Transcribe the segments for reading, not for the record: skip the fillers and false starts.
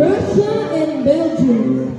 Russia and Belgium.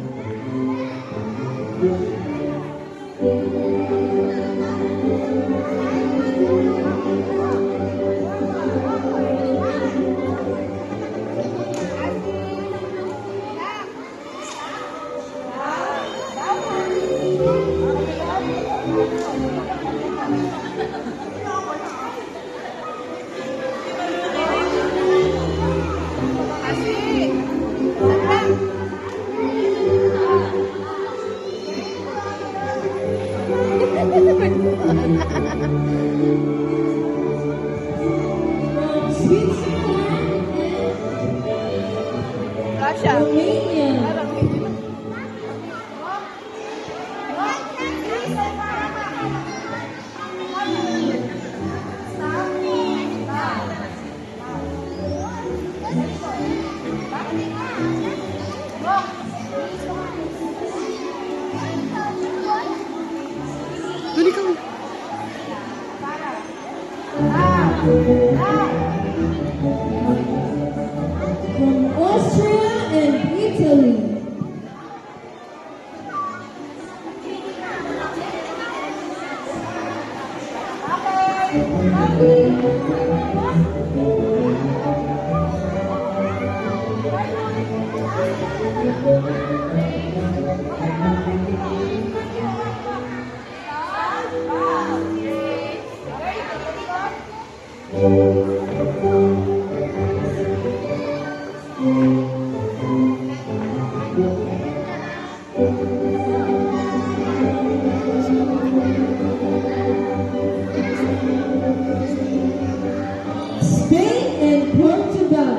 From Switzerland Russia. and Romania. Dali kami. From Austria and Italy. Spain and Portugal.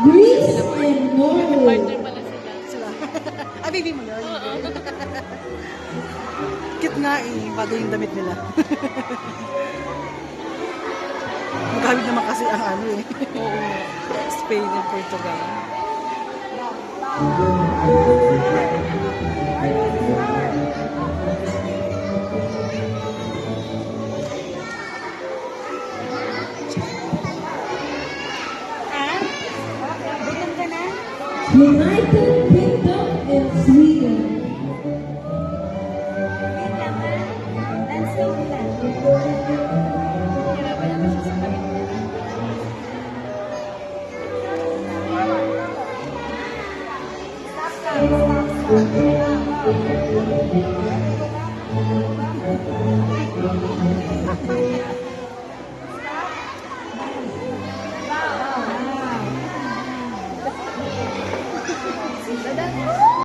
Greece and Norway. Partner pala sila. Ah, baby mo yun? Cute nga eh. Bagay yung damit nila. Magkawid naman kasi ang ano eh. Spain and Portugal. United Kingdom and Sweden.